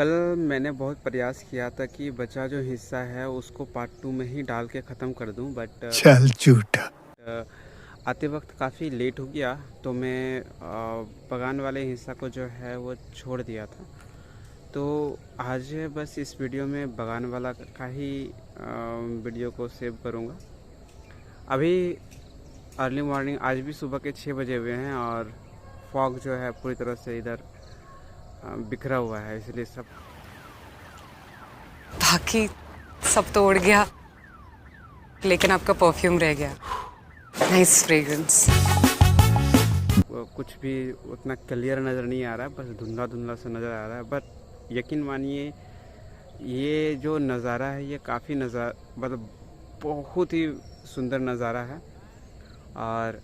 कल मैंने बहुत प्रयास किया था कि बचा जो हिस्सा है उसको पार्ट 2 में ही डाल के ख़त्म कर दूं, बट चल झूठा। आते वक्त काफ़ी लेट हो गया तो मैं बगान वाले हिस्सा को जो है वो छोड़ दिया था। तो आज बस इस वीडियो में बगान वाला का ही वीडियो को सेव करूँगा। अभी अर्ली मॉर्निंग, आज भी सुबह के 6 बजे हुए हैं और फॉग जो है पूरी तरह से इधर बिखरा हुआ है, इसलिए सब बाकी सब तो उड़ गया, लेकिन आपका परफ्यूम रह गया। Nice fragrance. कुछ भी उतना क्लियर नज़र नहीं आ रहा है, बस धुंधला धुंधला सा नज़र आ रहा है। बट यकीन मानिए ये जो नज़ारा है ये काफ़ी मतलब बहुत ही सुंदर नज़ारा है। और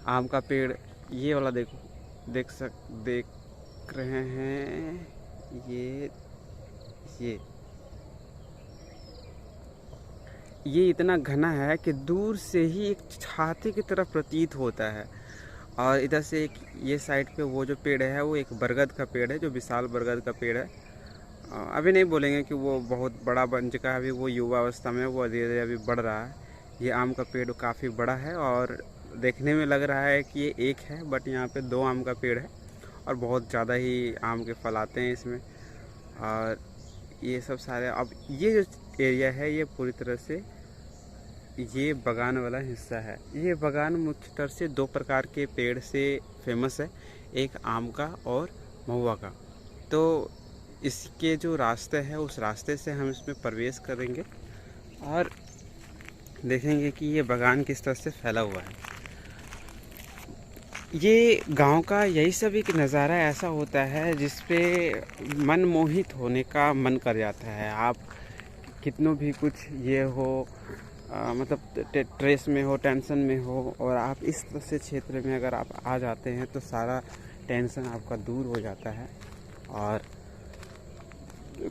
आम का पेड़ ये वाला देख रहे हैं, ये इतना घना है कि दूर से ही एक छाते की तरह प्रतीत होता है। और इधर से एक ये साइड पे वो जो पेड़ है वो एक बरगद का पेड़ है, जो विशाल बरगद का पेड़ है। अभी नहीं बोलेंगे कि वो बहुत बड़ा बन चुका है, अभी वो युवा अवस्था में, वो धीरे धीरे अभी बढ़ रहा है। ये आम का पेड़ काफ़ी बड़ा है और देखने में लग रहा है कि ये एक है, बट यहाँ पे 2 आम का पेड़ है और बहुत ज़्यादा ही आम के फल आते हैं इसमें। और ये सब सारे, अब ये जो एरिया है ये पूरी तरह से ये बगान वाला हिस्सा है। ये बगान मुख्य तौर से 2 प्रकार के पेड़ से फेमस है, एक आम का और महुआ का। तो इसके जो रास्ते हैं उस रास्ते से हम इसमें प्रवेश करेंगे और देखेंगे कि ये बगान किस तरह से फैला हुआ है। ये गांव का यही सब एक नज़ारा ऐसा होता है जिसपे मन मोहित होने का मन कर जाता है। आप कितनों भी कुछ ये हो, मतलब स्ट्रेस में हो, टेंशन में हो, और आप इस तरह से क्षेत्र में अगर आप आ जाते हैं तो सारा टेंशन आपका दूर हो जाता है और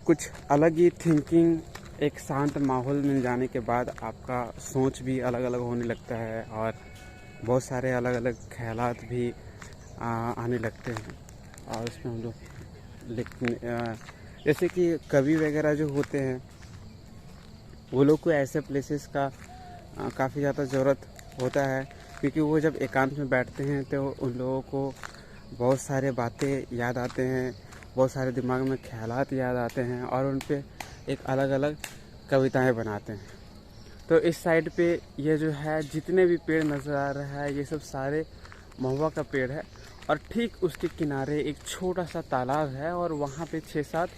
कुछ अलग ही थिंकिंग, एक शांत माहौल मिल जाने के बाद आपका सोच भी अलग अलग होने लगता है और बहुत सारे अलग अलग ख्यालात भी आने लगते हैं। और उसमें हम लोग जैसे कि कवि वगैरह जो होते हैं वो लोग को ऐसे प्लेसेस का काफ़ी ज़्यादा ज़रूरत होता है, क्योंकि वो जब एकांत में बैठते हैं तो उन लोगों को बहुत सारे बातें याद आते हैं, बहुत सारे दिमाग में ख्यालात याद आते हैं और उन पे एक अलग अलग कविताएं बनाते हैं। तो इस साइड पे ये जो है जितने भी पेड़ नज़र आ रहा है ये सब सारे महुआ का पेड़ है और ठीक उसके किनारे एक छोटा सा तालाब है और वहाँ पे 6-7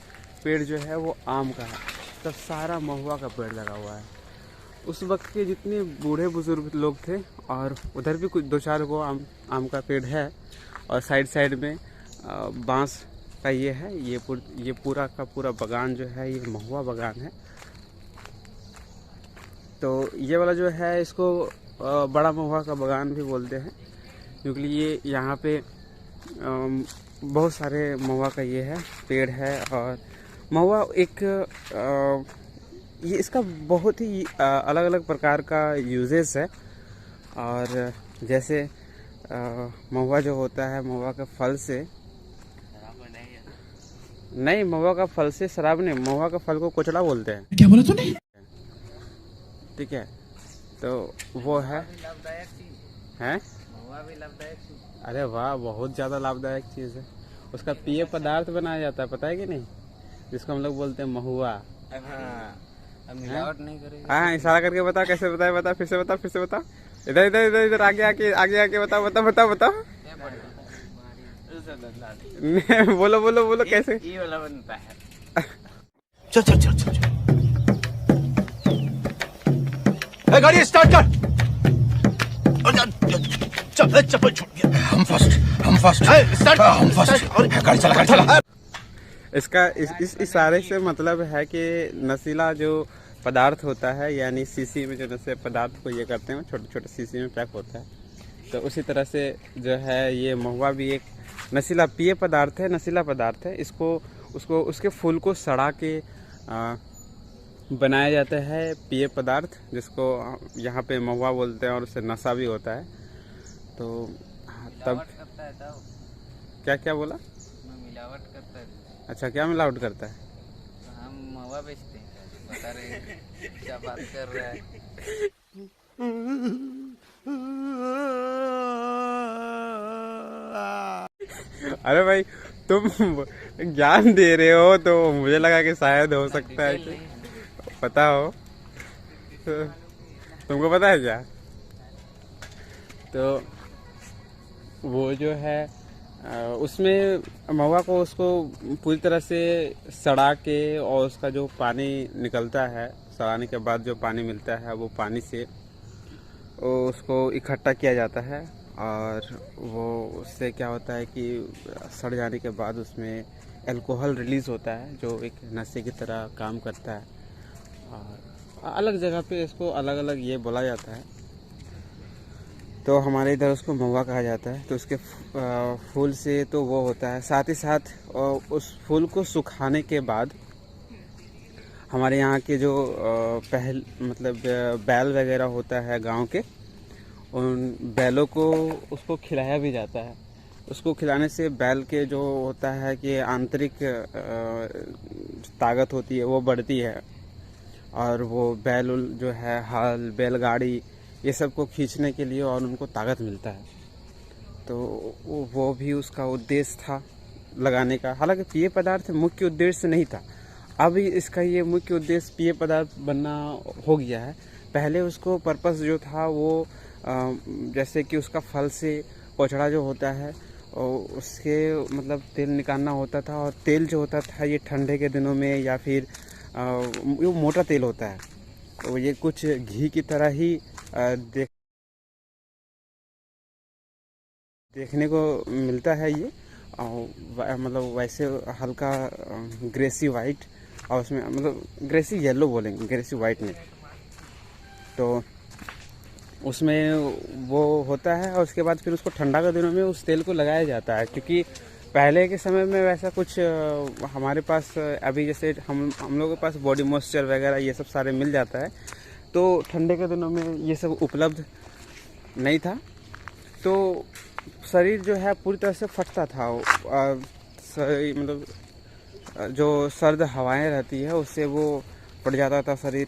पेड़ जो है वो आम का है। तब सारा महुआ का पेड़ लगा हुआ है। उस वक्त के जितने बूढ़े बुजुर्ग लोग थे, और उधर भी कुछ 2-4 गो आम का पेड़ है और साइड में बांस का ये है। ये पूरा का पूरा बगान जो है ये महुआ बगान है। तो ये वाला जो है इसको बड़ा महुआ का बगान भी बोलते हैं, क्योंकि ये यहाँ पे बहुत सारे महुआ का ये है पेड़ है। और महुआ एक ये इसका बहुत ही अलग अलग प्रकार का यूजेस है। और जैसे महुआ जो होता है, महुआ के फल से नहीं, महुआ का फल से शराब नहीं, महुआ का फल को कोचड़ा बोलते हैं। क्या बोला तूने? ठीक है, तो वो है अरे वाह, बहुत ज़्यादा लाभदायक चीज़ है। उसका पेय पदार्थ बनाया जाता है, पता है कि नहीं, जिसको हम लोग बोलते हैं महुआ। मिलावट नहीं करेगा। हाँ, इशारा करके बता, कैसे बताए, बता, फिर से बता। इधर इधर इधर इधर आगे बता। बोलो कैसे ये वाला बनता है। चल। गाड़ी स्टार्ट कर। चप्पल छूट गया। हम फर्स्ट। गाड़ी चला। इसका इस इशारे से मतलब है कि नशीला जो पदार्थ होता है, यानी शीशी में जो नशे पदार्थ को ये करते हैं, छोटे छोटे शीशी में पैक होता है। तो उसी तरह से जो है ये महुआ भी एक नशीला पेय पदार्थ है, नशीला पदार्थ है। उसको उसके फूल को सड़ा के बनाया जाता है पेय पदार्थ, जिसको यहाँ पे महुआ बोलते हैं, और उससे नशा भी होता है। तो तब क्या बोला? मिलावट करता है। अच्छा, क्या मिलावट करता है? महुआ बेचते हैं बता रहे क्या बात कर रहा है। अरे भाई तुम ज्ञान दे रहे हो तो मुझे लगा कि शायद हो सकता है कि पता हो। तुमको पता है क्या? तो वो जो है उसमें महुआ को उसको पूरी तरह से सड़ा के और उसका जो पानी निकलता है, सड़ाने के बाद जो पानी मिलता है वो पानी से उसको इकट्ठा किया जाता है। और वो उससे क्या होता है कि सड़ जाने के बाद उसमें अल्कोहल रिलीज़ होता है जो एक नशे की तरह काम करता है। और अलग जगह पे इसको अलग अलग ये बोला जाता है। तो हमारे इधर उसको महुआ कहा जाता है। तो उसके फूल से तो वो होता है, साथ ही साथ उस फूल को सुखाने के बाद हमारे यहाँ के जो बैल वगैरह होता है गांव के, उन बैलों को उसको खिलाया भी जाता है। उसको खिलाने से बैल के जो होता है कि आंतरिक ताकत होती है वो बढ़ती है। और वो बैल जो है हल बैलगाड़ी ये सब को खींचने के लिए और उनको ताकत मिलता है। तो वो भी उसका उद्देश्य था लगाने का। हालांकि पेय पदार्थ मुख्य उद्देश्य नहीं था। अब इसका ये मुख्य उद्देश्य पेय पदार्थ बनना हो गया है। पहले उसको पर्पस जो था वो जैसे कि उसका फल से कोचड़ा जो होता है और उसके मतलब तेल निकालना होता था। और तेल जो होता था ये ठंडे के दिनों में या फिर ये मोटा तेल होता है। तो ये कुछ घी की तरह ही देखने को मिलता है ये। मतलब वैसे हल्का ग्रेसी वाइट और उसमें मतलब ग्रेसी येलो बोलेंगे, ग्रेसी वाइट नहीं। तो उसमें वो होता है और उसके बाद फिर उसको ठंडा के दिनों में उस तेल को लगाया जाता है। क्योंकि पहले के समय में वैसा कुछ हमारे पास अभी जैसे हम लोगों के पास बॉडी मॉइस्चर वगैरह ये सब सारे मिल जाता है। तो ठंडे के दिनों में ये सब उपलब्ध नहीं था। तो शरीर जो है पूरी तरह से फटता था। मतलब जो सर्द हवाएं रहती है उससे वो फट जाता था शरीर।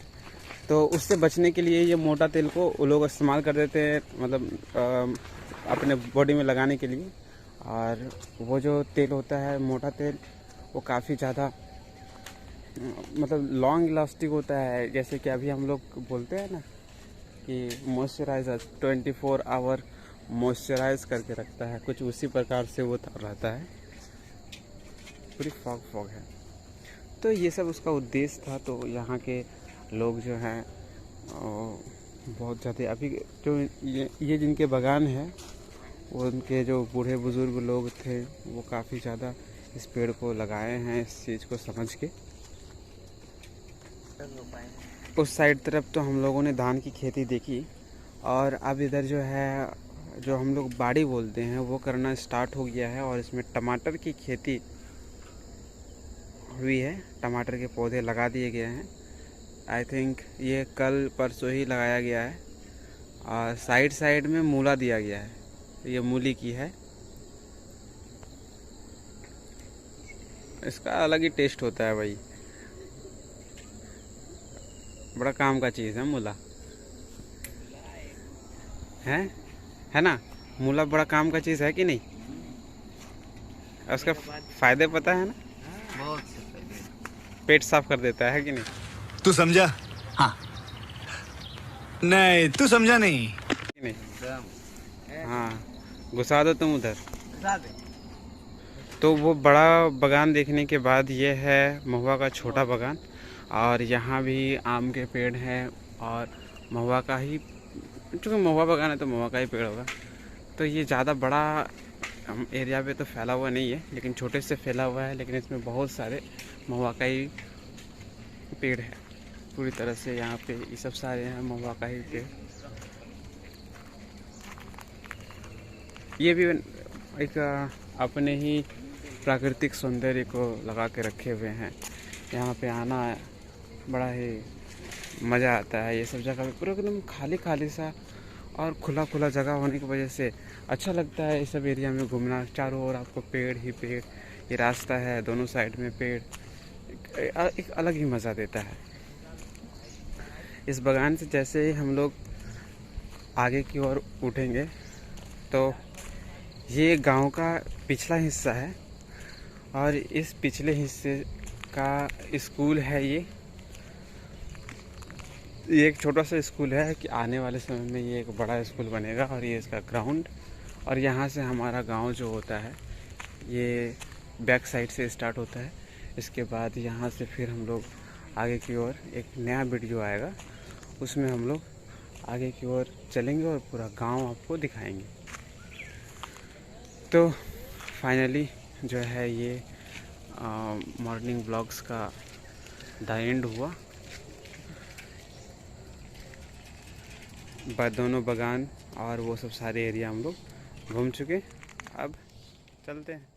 तो उससे बचने के लिए ये मोटा तेल को वो लोग इस्तेमाल कर देते हैं, मतलब अपने बॉडी में लगाने के लिए। और वो जो तेल होता है मोटा तेल वो काफ़ी ज़्यादा मतलब लॉन्ग इलास्टिक होता है। जैसे कि अभी हम लोग बोलते हैं ना कि मॉइस्चराइज़र 24 आवर मॉइस्चराइज करके रखता है, कुछ उसी प्रकार से वो रहता है। पूरी फॉग है। तो ये सब उसका उद्देश्य था। तो यहाँ के लोग जो हैं बहुत ज़्यादा अभी जो ये जिनके बागान है वो उनके जो बूढ़े बुज़ुर्ग लोग थे वो काफ़ी ज़्यादा इस पेड़ को लगाए हैं इस चीज़ को समझ के। उस साइड तरफ तो हम लोगों ने धान की खेती देखी। और अब इधर जो है जो हम लोग बाड़ी बोलते हैं वो करना स्टार्ट हो गया है। और इसमें टमाटर की खेती हुई है, टमाटर के पौधे लगा दिए गए हैं। आई थिंक ये कल परसों ही लगाया गया है। और साइड में मूला दिया गया है, ये मूली की है। इसका अलग ही टेस्ट होता है भाई, बड़ा काम का चीज़ है मूला, है ना। मूला बड़ा काम का चीज़ है कि नहीं? उसका फ़ायदे पता है ना, बहुत से फायदे। पेट साफ कर देता है कि नहीं? तू समझा? हाँ। नहीं तू समझा नहीं। कि नहीं? हाँ, घुसा दो तुम उधर। तो वो बड़ा बागान देखने के बाद ये है महुआ का छोटा बागान। और यहाँ भी आम के पेड़ हैं और महुआ का ही, चूँकि महुआ बागान है तो महुआ का ही पेड़ होगा। तो ये ज़्यादा बड़ा एरिया पे तो फैला हुआ नहीं है, लेकिन छोटे से फैला हुआ है। लेकिन इसमें बहुत सारे महुआ का ही पेड़ है पूरी तरह से। यहाँ पे ये सब सारे हैं महुआ का ही पेड़। ये भी एक अपने ही प्राकृतिक सौंदर्य को लगा के रखे हुए हैं। यहाँ पे आना बड़ा ही मज़ा आता है। ये सब जगह पे पूरा एकदम खाली खाली सा और खुला खुला जगह होने की वजह से अच्छा लगता है इस सब एरिया में घूमना। चारों ओर आपको पेड़ ही पेड़, ये रास्ता है दोनों साइड में पेड़, एक अलग ही मज़ा देता है। इस बागान से जैसे ही हम लोग आगे की ओर उठेंगे तो ये गांव का पिछला हिस्सा है और इस पिछले हिस्से का स्कूल है। ये एक छोटा सा स्कूल है कि आने वाले समय में ये एक बड़ा स्कूल बनेगा और ये इसका ग्राउंड। और यहाँ से हमारा गांव जो होता है ये बैक साइड से स्टार्ट होता है। इसके बाद यहाँ से फिर हम लोग आगे की ओर एक नया वीडियो आएगा, उसमें हम लोग आगे की ओर चलेंगे और पूरा गांव आपको दिखाएंगे। तो फाइनली जो है ये मॉर्निंग ब्लॉग्स का द एंड हुआ। दोनों बागान और वो सब सारे एरिया हम लोग घूम चुके। अब चलते हैं।